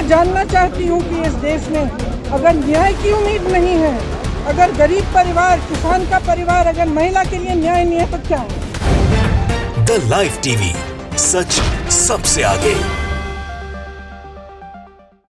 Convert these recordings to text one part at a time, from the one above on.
मैं जानना चाहती हूँ कि इस देश में अगर न्याय की उम्मीद नहीं है, अगर गरीब परिवार, किसान का परिवार, अगर महिला के लिए न्याय नहीं है तो क्या है? द लाइव टीवी, सच सबसे आगे।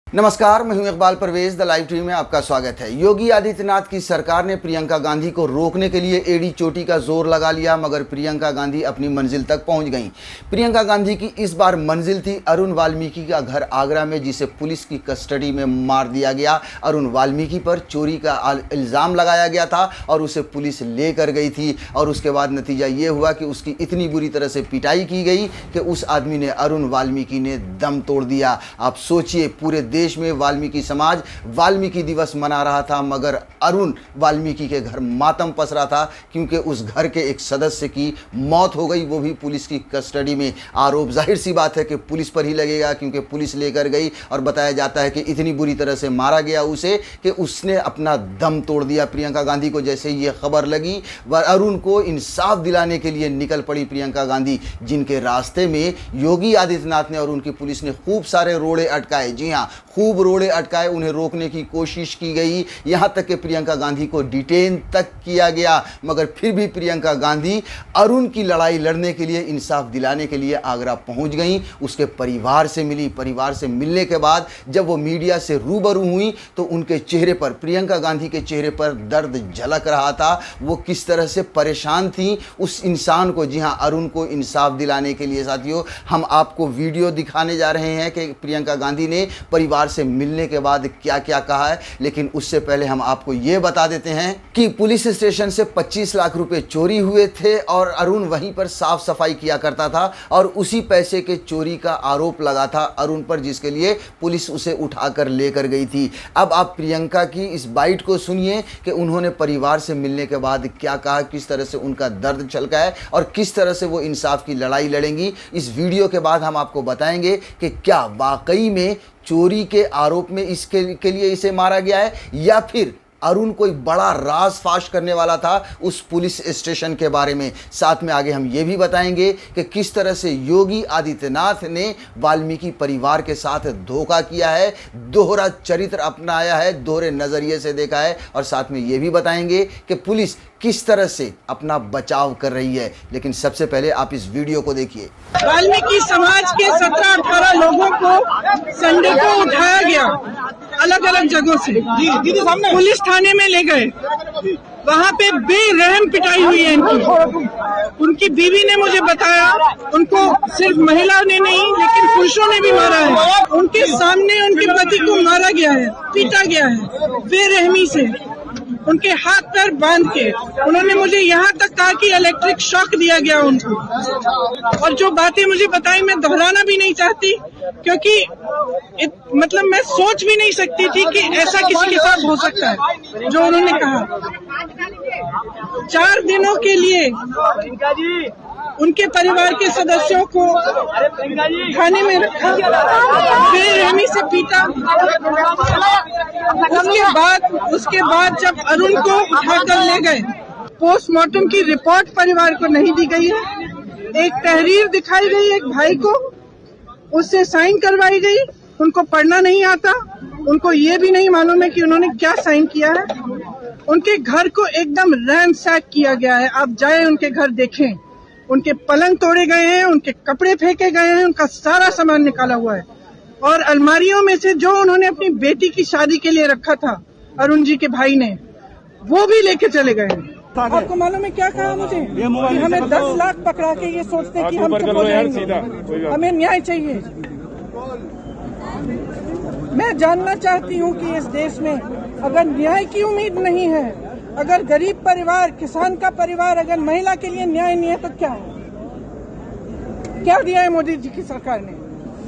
नमस्कार, मैं हूं Iqbal Parvez. The live TV में आपका स्वागत है। योगी आदित्यनाथ की सरकार ने प्रियंका गांधी को रोकने के लिए एड़ी चोटी का जोर लगा लिया, मगर प्रियंका गांधी अपनी मंजिल तक पहुंच गईं। प्रियंका गांधी की इस बार मंजिल थी अरुण वाल्मीकि का घर आगरा में, जिसे पुलिस की कस्टडी में मार दिया गया। अरुण वाल्मीकि पर चोरी का इल्ज़ाम लगाया गया था और उसे पुलिस लेकर गई थी, और उसके बाद नतीजा ये हुआ कि उसकी इतनी बुरी तरह से पिटाई की गई कि उस आदमी ने, अरुण वाल्मीकि ने, दम तोड़ दिया। आप सोचिए, पूरे देश में वाल्मीकि समाज वाल्मीकि दिवस मना रहा था, मगर अरुण वाल्मीकि के घर मातम पस रहा था, क्योंकि उस घर के एक सदस्य की मौत हो गई, वो भी पुलिस की कस्टडी में। आरोप जाहिर सी बात है कि पुलिस पर ही लगेगा, क्योंकि पुलिस लेकर गई और बताया जाता है कि इतनी बुरी तरह से मारा गया उसे कि उसने अपना दम तोड़ दिया। प्रियंका गांधी को जैसे ही ये खबर लगी, वह अरुण को इंसाफ दिलाने के लिए निकल पड़ी प्रियंका गांधी, जिनके रास्ते में योगी आदित्यनाथ ने और उनकी पुलिस ने खूब सारे रोड़े अटकाए। जी हाँ, खूब रोड़े अटकाए, उन्हें रोकने की कोशिश की गई, यहाँ तक कि प्रियंका गांधी को डिटेन तक किया गया, मगर फिर भी प्रियंका गांधी अरुण की लड़ाई लड़ने के लिए, इंसाफ दिलाने के लिए आगरा पहुंच गई। उसके परिवार से मिली। परिवार से मिलने के बाद जब वो मीडिया से रूबरू हुई तो उनके चेहरे पर, प्रियंका गांधी के चेहरे पर दर्द झलक रहा था। वो किस तरह से परेशान थी उस इंसान को, जी हाँ, अरुण को इंसाफ दिलाने के लिए। साथियों, हम आपको वीडियो दिखाने जा रहे हैं कि प्रियंका गांधी ने परिवार से मिलने के बाद क्या क्या कहा है, लेकिन उससे पहले हम आपको ये बता देते हैं कि पुलिस स्टेशन से 25 लाख रुपए चोरी हुए थे और अरुण वहीं पर साफ सफाई किया करता था, और उसी पैसे के चोरी का आरोप लगा था अरुण पर, जिसके लिए पुलिस उसे उठाकर लेकर गई थी। अब आप प्रियंका की इस बाइट को सुनिए कि उन्होंने परिवार से मिलने के बाद क्या कहा, किस तरह से उनका दर्द छलका है और किस तरह से वो इंसाफ की लड़ाई लड़ेंगी। इस वीडियो के बाद हम आपको बताएंगे कि क्या वाकई में चोरी के आरोप में इसके लिए इसे मारा गया है, या फिर अरुण कोई बड़ा राज फाश करने वाला था उस पुलिस स्टेशन के बारे में। साथ में आगे हम ये भी बताएंगे कि किस तरह से योगी आदित्यनाथ ने वाल्मीकि परिवार के साथ धोखा किया है, दोहरा चरित्र अपनाया है, दोहरे नज़रिए से देखा है, और साथ में ये भी बताएंगे कि पुलिस किस तरह से अपना बचाव कर रही है। लेकिन सबसे पहले आप इस वीडियो को देखिए। वाल्मीकि समाज के 17-18 लोगों को संडे को उठाया गया, अलग अलग जगहों से पुलिस थाने में ले गए। वहाँ पे बेरहम पिटाई हुई है इनकी। उनकी बीवी ने मुझे बताया, उनको सिर्फ महिला ने नहीं लेकिन पुरुषों ने भी मारा है। उनके सामने उनके पति को मारा गया है, पीटा गया है बेरहमी से, उनके हाथ पैर बांध के। उन्होंने मुझे यहाँ तक कहा कि इलेक्ट्रिक शॉक दिया गया उनको। और जो बातें मुझे बताई मैं दोहराना भी नहीं चाहती, क्योंकि मतलब मैं सोच भी नहीं सकती थी कि ऐसा किसी के साथ हो सकता है। जो उन्होंने कहा, 4 दिनों के लिए उनके परिवार के सदस्यों को खाने में रखा, बेरहमी से पीटा। उसके बाद जब अरुण को उठाकर ले गए, पोस्टमार्टम की रिपोर्ट परिवार को नहीं दी गई है। एक तहरीर दिखाई गई एक भाई को, उससे साइन करवाई गई। उनको पढ़ना नहीं आता, उनको ये भी नहीं मालूम है कि उन्होंने क्या साइन किया है। उनके घर को एकदम रैंसैक किया गया है। आप जाए उनके घर देखें, उनके पलंग तोड़े गए हैं, उनके कपड़े फेंके गए हैं, उनका सारा सामान निकाला हुआ है, और अलमारियों में से जो उन्होंने अपनी बेटी की शादी के लिए रखा था अरुण जी के भाई ने, वो भी लेके चले गए हैं। आपको मालूम है क्या कहा मुझे, कि हमें 10 लाख पकड़ा के ये सोचते कि हम चुप हो जाएंगे, हमें न्याय चाहिए। मैं जानना चाहती हूँ कि इस देश में अगर न्याय की उम्मीद नहीं है, अगर गरीब परिवार, किसान का परिवार, अगर महिला के लिए न्याय नहीं है तो क्या है? क्या दिया है मोदी जी की सरकार ने?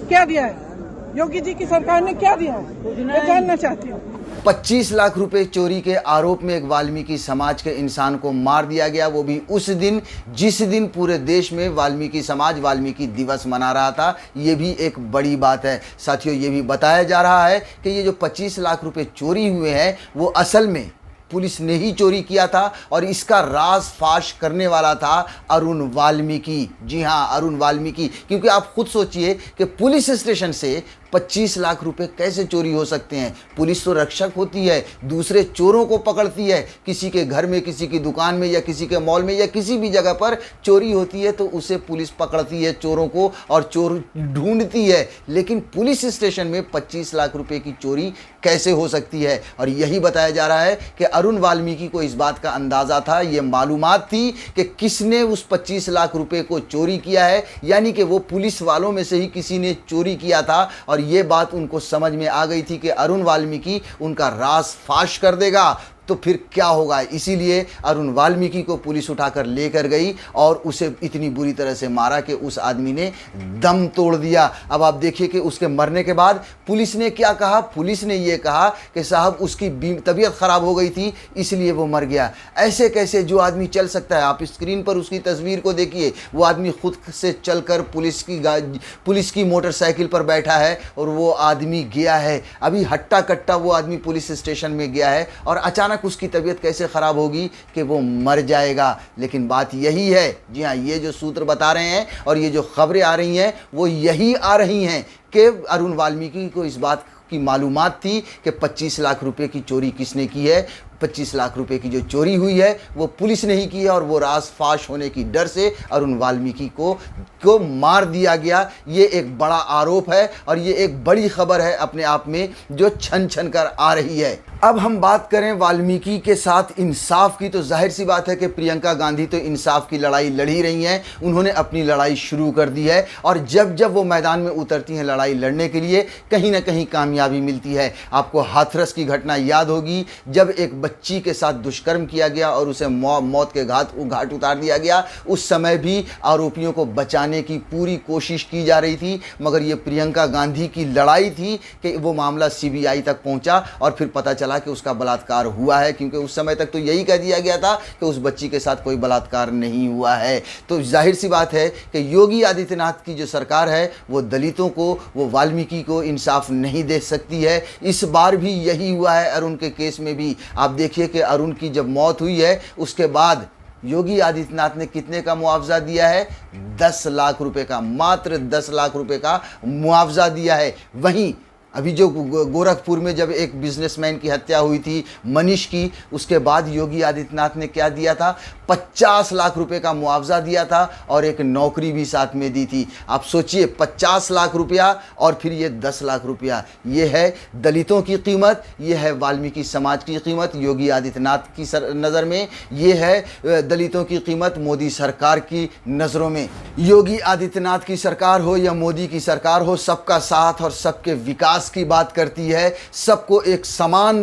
क्या दिया है योगी जी की सरकार ने? क्या दिया है? मैं जानना चाहती हूँ। 25 लाख रुपए चोरी के आरोप में एक वाल्मीकि समाज के इंसान को मार दिया गया, वो भी उस दिन जिस दिन पूरे देश में वाल्मीकि समाज वाल्मीकि दिवस मना रहा था। ये भी एक बड़ी बात है। साथियों, ये भी बताया जा रहा है कि ये जो 25 लाख रुपए चोरी हुए हैं वो असल में पुलिस ने ही चोरी किया था, और इसका राज फाश करने वाला था अरुण वाल्मीकि। जी हाँ, अरुण वाल्मीकि। क्योंकि आप खुद सोचिए कि पुलिस स्टेशन से 25 लाख रुपए कैसे चोरी हो सकते हैं? पुलिस तो रक्षक होती है, दूसरे चोरों को पकड़ती है। किसी के घर में, किसी की दुकान में या किसी के मॉल में या किसी भी जगह पर चोरी होती है तो उसे पुलिस पकड़ती है, चोरों को, और चोर ढूंढती है। लेकिन पुलिस स्टेशन में 25 लाख रुपए की चोरी कैसे हो सकती है? और यही बताया जा रहा है कि अरुण वाल्मीकि को इस बात का अंदाजा था, ये मालूमात थी कि किसने उस 25 लाख रुपए को चोरी किया है, यानी कि वो पुलिस वालों में से ही किसी ने चोरी किया था। और ये बात उनको समझ में आ गई थी कि अरुण वाल्मीकि उनका राज फाश कर देगा, तो फिर क्या होगा। इसीलिए अरुण वाल्मीकि को पुलिस उठाकर लेकर गई और उसे इतनी बुरी तरह से मारा कि उस आदमी ने दम तोड़ दिया। अब आप देखिए कि उसके मरने के बाद पुलिस ने क्या कहा। पुलिस ने यह कहा कि साहब उसकी तबीयत खराब हो गई थी इसलिए वो मर गया। ऐसे कैसे जो आदमी चल सकता है? आप स्क्रीन पर उसकी तस्वीर को देखिए, वो आदमी खुद से चलकर पुलिस की मोटरसाइकिल पर बैठा है और वो आदमी गया है। अभी हट्टा कट्टा वो आदमी पुलिस स्टेशन में गया है और अचानक उसकी तबीयत कैसे खराब होगी कि वो मर जाएगा। लेकिन बात यही है, जी हाँ, ये जो सूत्र बता रहे हैं और ये जो खबरें आ रही हैं वो यही आ रही हैं कि अरुण वाल्मीकि को इस बात की मालूमात थी कि 25 लाख रुपए की चोरी किसने की है। 25 लाख रुपए की जो चोरी हुई है वो पुलिस ने ही की है और वो राज फाश होने की डर से अरुण वाल्मीकि को मार दिया गया। ये एक बड़ा आरोप है और ये एक बड़ी खबर है अपने आप में जो छन छन कर आ रही है। अब हम बात करें वाल्मीकि के साथ इंसाफ की, तो जाहिर सी बात है कि प्रियंका गांधी तो इंसाफ की लड़ाई लड़ ही रही हैं। उन्होंने अपनी लड़ाई शुरू कर दी है और जब जब वो मैदान में उतरती हैं लड़ाई लड़ने के लिए कहीं ना कहीं कामयाबी मिलती है। आपको हाथरस की घटना याद होगी, जब एक बच्ची के साथ दुष्कर्म किया गया और उसे मौत के घाट उतार दिया गया। उस समय भी आरोपियों को बचाने की पूरी कोशिश की जा रही थी, मगर ये प्रियंका गांधी की लड़ाई थी कि वो मामला CBI तक पहुंचा और फिर पता चला कि उसका बलात्कार हुआ है, क्योंकि उस समय तक तो यही कह दिया गया था कि उस बच्ची के साथ कोई बलात्कार नहीं हुआ है। तो जाहिर सी बात है कि योगी आदित्यनाथ की जो सरकार है वो दलितों को, वो वाल्मीकि को इंसाफ नहीं दे सकती है। इस बार भी यही हुआ है अरुण के केस में भी। आप देखिए कि अरुण की जब मौत हुई है उसके बाद योगी आदित्यनाथ ने कितने का मुआवजा दिया है? 10 लाख रुपए का, मात्र 10 लाख रुपए का मुआवजा दिया है। वहीं अभी जो गोरखपुर में जब एक बिजनेसमैन की हत्या हुई थी मनीष की, उसके बाद योगी आदित्यनाथ ने क्या दिया था? 50 लाख रुपए का मुआवजा दिया था और एक नौकरी भी साथ में दी थी। आप सोचिए, 50 लाख रुपया और फिर ये 10 लाख रुपया। ये है दलितों की कीमत, ये है वाल्मीकि समाज की कीमत योगी आदित्यनाथ की नज़र में, ये है दलितों की कीमत मोदी सरकार की नज़रों में। योगी आदित्यनाथ की सरकार हो या मोदी की सरकार हो, सबका साथ और सबके विकास की बात करती है, सबको एक समान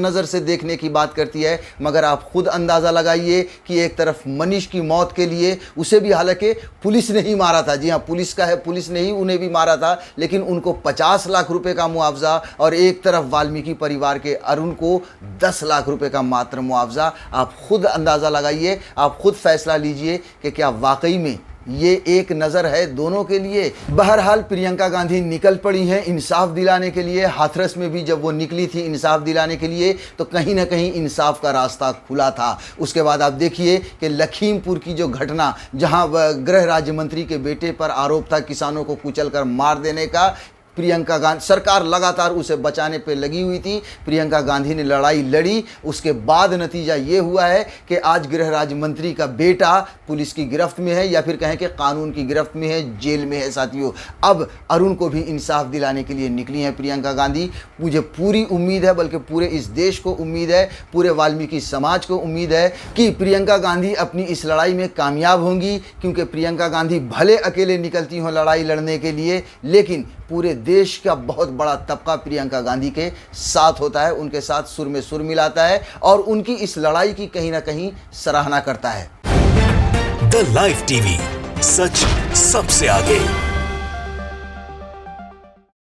नजर से देखने की बात करती है। मगर आप खुद अंदाज़ा लगाइए कि एक तरफ मनीष की मौत के लिए उसे भी हालांकि पुलिस ने ही मारा था, जी हाँ पुलिस का है, पुलिस ने ही उन्हें भी मारा था, लेकिन उनको 50 लाख रुपए का मुआवजा, और एक तरफ वाल्मीकि परिवार के अरुण को 10 लाख रुपए का मात्र मुआवजा। आप खुद अंदाज़ा लगाइए, आप खुद फैसला लीजिए कि क्या वाकई में ये एक नज़र है दोनों के लिए। बहरहाल प्रियंका गांधी निकल पड़ी हैं इंसाफ दिलाने के लिए। हाथरस में भी जब वो निकली थी इंसाफ दिलाने के लिए तो कहीं ना कहीं इंसाफ का रास्ता खुला था। उसके बाद आप देखिए कि लखीमपुर की जो घटना, जहां गृह राज्य मंत्री के बेटे पर आरोप था किसानों को कुचलकर मार देने का, प्रियंका गांधी सरकार लगातार उसे बचाने पे लगी हुई थी। प्रियंका गांधी ने लड़ाई लड़ी, उसके बाद नतीजा ये हुआ है कि आज गृह राज्य मंत्री का बेटा पुलिस की गिरफ्त में है, या फिर कहें कि कानून की गिरफ्त में है, जेल में है। साथियों, अब अरुण को भी इंसाफ दिलाने के लिए निकली हैं प्रियंका गांधी। मुझे पूरी उम्मीद है, बल्कि पूरे इस देश को उम्मीद है, पूरे वाल्मीकि समाज को उम्मीद है कि प्रियंका गांधी अपनी इस लड़ाई में कामयाब होंगी, क्योंकि प्रियंका गांधी भले अकेले निकलती हों लड़ाई लड़ने के लिए, लेकिन पूरे देश का बहुत बड़ा तबका प्रियंका गांधी के साथ होता है, उनके साथ सुर में सुर मिलाता है और उनकी इस लड़ाई की कहीं ना कहीं सराहना करता है। द लाइव टीवी, सच सबसे आगे।